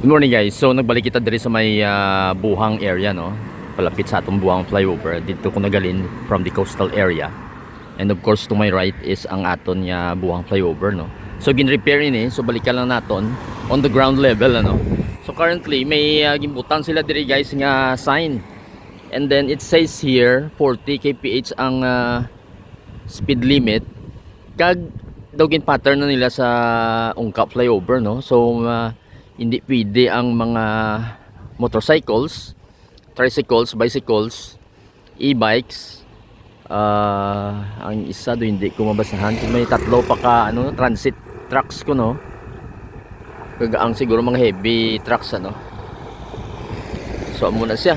Good morning guys. So nagbalik kita diri sa may Buhang area no. Palapit sa atong Buhang flyover. Dito ko nagalin from the coastal area. And of course to my right is ang aton nga Buhang flyover no. So gin-repair ini, so balikan lang naton on the ground level ano. So currently may gimbutan sila diri guys nga sign. And then it says here 40 kph ang speed limit. Kag daw gin pattern na nila sa Ungkap flyover no. So hindi pwede ang mga motorcycles, tricycles, bicycles, e-bikes. Ang isa do hindi ko mabasahan. May tatlo pa ka ano, transit trucks ko no. Kagaang siguro mga heavy trucks ano. So muna siya.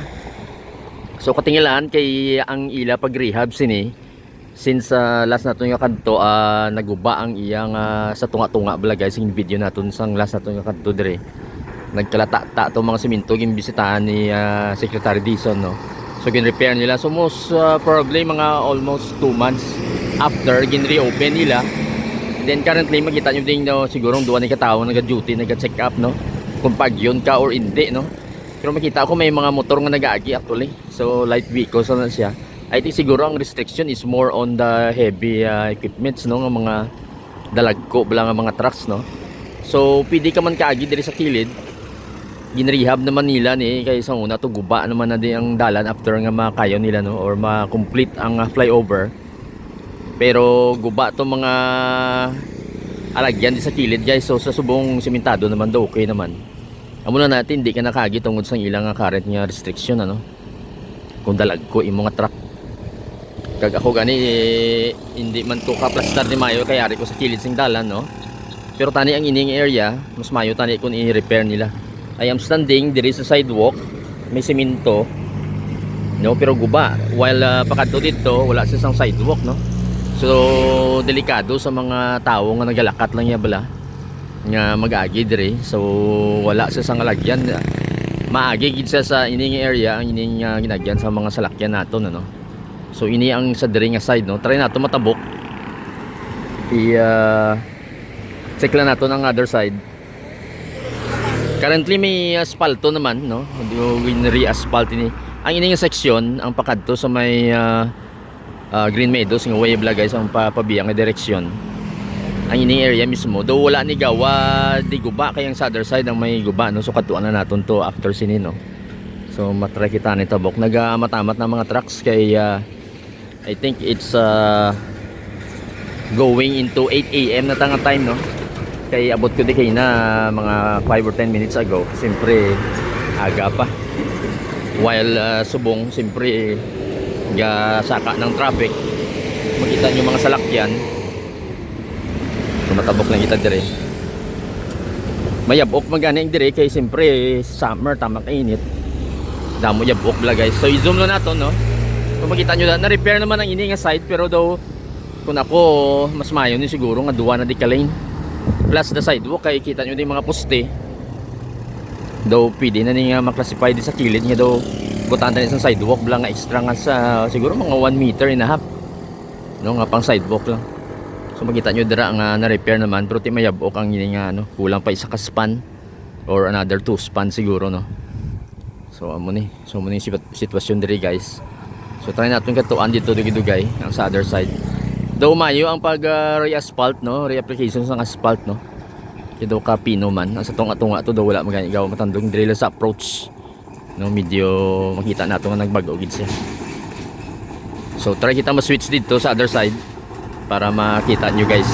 So katingilaan kay ang ila pag rehab sini. Since last nato nga kanto naguba ang iyang sa tunga-tunga bala guys yung video naton sang last nato nga kanto dire. Nagkalata-ta to mga semento gimbisitahan ni Secretary Dizon no. So gin-repair nila. So most probably mga almost 2 months after gin-reopen nila. Then currently makita nyo din no, siguro duwa ni katawo nag-duty, nag-check up no. Kung pagyon ka or hindi no. Pero makita ko may mga motor nga nag-aagi actually. So light vehicles na siya. I think siguro ang restriction is more on the heavy equipments no, ng mga dalagko bala nga mga trucks no. So pwede ka man kaagi diri sa kilid. Ginrehab naman nila ni kay sa una to guba naman na di ang dalan after nga makayo nila no or ma-complete ang flyover. Pero guba to mga alagyan di sa kilid guys. So sa subong sementado naman do okay naman. Amo na natin di ka nakagi tungod sa ilang current nga restriction ano. Kung dalagko imo nga truck. Kag ako gani hindi man to kaplastar ni mayo kay ari ko sa kilid sing dalan no. Pero tani ang ining area mas mayo tani kun i-repair nila. I am standing diri sa sidewalk, may semento no pero guba while pakadto dito wala sa isang sidewalk no. So delikado sa mga tawo nga nagalakat lang ya bala nga mag-agi diri. So wala sa isang lagyan. Maagi gid sa ining area ang ining ginagyan sa mga salakyan naton ano. So ini ang sa diri nga side no. Try nato matabok. Check lang nato ang other side. Currently may asfalto naman no. Yung re-asphalt ini. Ang ini nga section ang pakadto sa may Green Meadows nga way bla guys ang papabiyang nga direksyon. Ang ini area mismo do wala ni gawa di guba kay ang sa other side ang may guba no. So katuan na naton to after sini no. So matry kita ni tabok nagamatamat na mga trucks kay I think it's going into 8 AM na tanga time no. Kay abot ko di kay na mga 5 or 10 minutes ago. Siyempre aga pa. While subong siyempre saka ng traffic. Makita nyo mga salakyan. Matabok lang kita dire. Mayabok maganing dire kay siyempre summer tama kainit. Damo yabok bla guys. So i-zoom na nato no. Kung makita nyo na repair naman ang ini nga side pero daw kung ako mas mayo ni siguro nga duwa na di ka lane. Plus the sidewalk kay kita nyo din mga poste. Daw pwede na ni nga maklasify di sa kilid nga daw butan na isang sidewalk bla nga extra nga sa siguro mga 1.5 meters no nga pang sidewalk lang. So makita nyo dira nga na-repair naman pero ti mayabok ang ini nga ano kulang pa isa ka span or another 2 span siguro no. So amo ni. So mo ni sitwasyon diri guys. So try natin katuan dito dugay ang sa other side. Daw mayo ang pag re-asphalt no, re-application sa asphalt no. Kaya ka pino man ang sa tunga-tunga to daw wala magawa matandong diri sa approach. No medyo makita nato nga nagbago gid siya. So try kita ma-switch dito sa other side para makita nyo guys.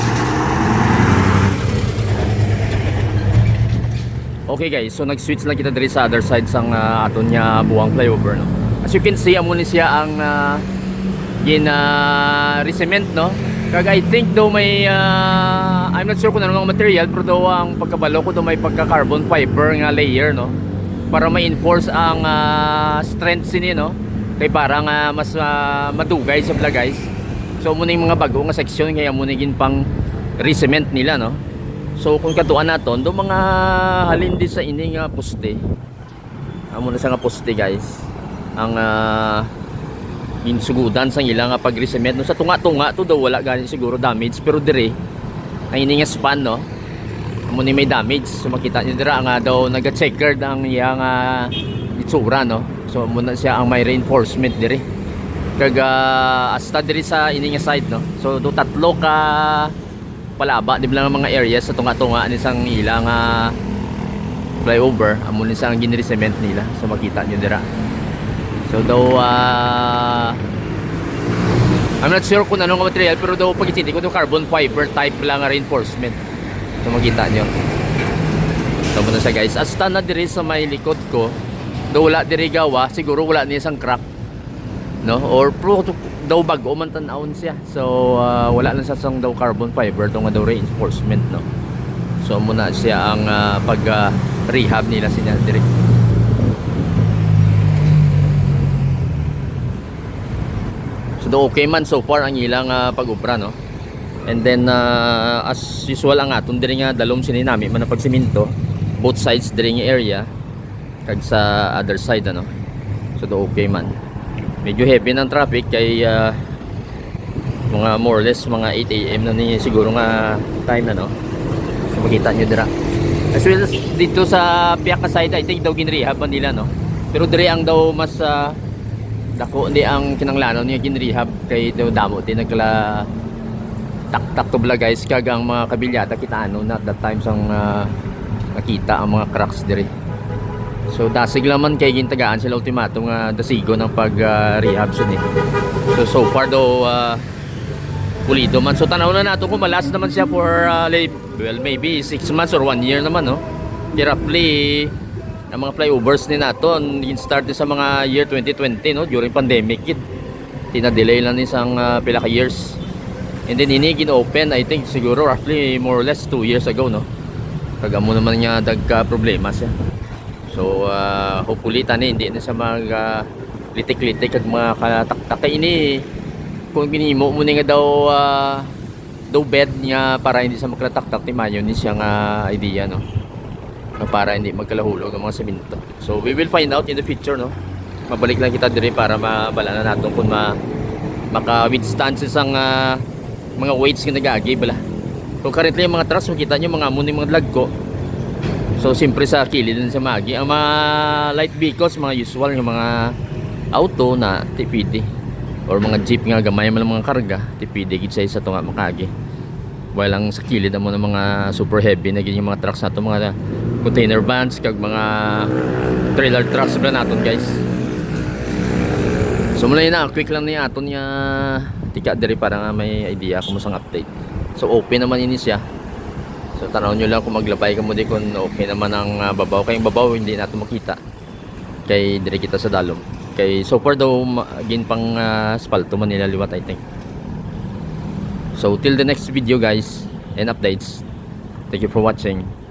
Okay guys, so nag-switch lang kita diri sa other side sang aton nya Buhang flyover no. As you can see amo ni siya ang re-cement no. Kag I think daw may I'm not sure kung ano ang material pero daw ang pagkabalo ko daw may pagka carbon fiber nga layer no. Para ma-enforce ang strength sini no. Kay parang mas madugay sa bla guys. So muna yung mga bago nga section kaya muna gin pang re-cement nila no. So kung katuan naton do mga halin di sa ini nga poste. Amo na sa nga poste guys. Ang insugudan sa ilang pag-re-cement no. Sa tunga-tunga to daw wala gani siguro damage pero dire ang ini nga span no. amo ni may damage. So makita niyo dira nga daw naga-checkered ang iyang itsura no. So muna siya ang may reinforcement diri. Kaga hasta diri sa ini nga side no. So do tatlo ka palaba di ba mga areas sa tunga-tunga ni sang ilang flyover amo ni sang ginri-cement nila. So makita niyo dira. So daw I'm not sure kung anong material pero daw pag ko daw carbon fiber type lang nga reinforcement. So makita nyo. So muna siya guys. Hasta na diri sa may likod ko daw wala diri gawa. Siguro wala niya isang crack no? Or pro daw bago man tan-awon siya. So wala lang sa sang daw carbon fiber daw nga daw reinforcement no? So muna siya ang pag rehab nila siya diri. So do okay man so far ang ilang pag-ubra no? And then as usual ang aton diri nga dalom sininami man ang pagsiminto both sides diri nga area kag sa other side ano. So do okay man. Medyo heavy ng traffic kay mga more or less mga 8 AM na ni siguro nga time na no. So makita nyo dira. As well as dito sa Piaka side I think daw ginrehab man nila no. Pero diri ang daw mas dako di ang kinanglanon niya ginrehab kay daw damo din nagkala tak to bla guys kag ang mga kabilyata kita ano not that time sang nakita ang mga cracks diri. So dasig laman kay gintagaan sila ultimatum nga dasigo ng pag rehab sun eh. So far daw pulido man. So tanaw na nato kung malas naman siya for well maybe 6 months or 1 year naman no. Roughly ang mga flyovers ni naton start sa mga year 2020 no during pandemic yun. Tina-delay lang isang pila ka years. And then ini gin-open I think siguro roughly more or less 2 years ago no. Kagamo naman niya dagka problema siya. So hopefully tani hindi na sa mga litik-litik at mga kataktak ini kung ginimo mo nga daw bed niya para hindi sa magkataktak ni mayo ni siyang idea no. Para hindi magkalahulog ng mga semento. So we will find out in the future no. Mabalik lang kita diri para mabala na natin kung maka-withstand sang mga weights nga nag-agi bala. Kung currently yung mga trucks makita nyo mga muni mga lag ko. So siyempre sa kilid din sa magi. Ang mga light vehicles mga usual yung mga auto na TPD or mga jeep nga gamay man mga karga TPD gid sa tunga makagi. Walang sa kilid mo ng mga super heavy na yung mga trucks nato mga container vans kag mga trailer trucks bala naton guys. So muna na quick lang ni aton niya tika diri para nga may idea kung musang update. So open naman ini siya. So tanaw nyo lang kung maglabay ka mo di kung okay naman ang babaw. Kayong babaw hindi natin makita. Kay diri kita sa dalom. Kay so far daw gin pang asfalto man nila liwat I think. So till the next video guys and updates. Thank you for watching.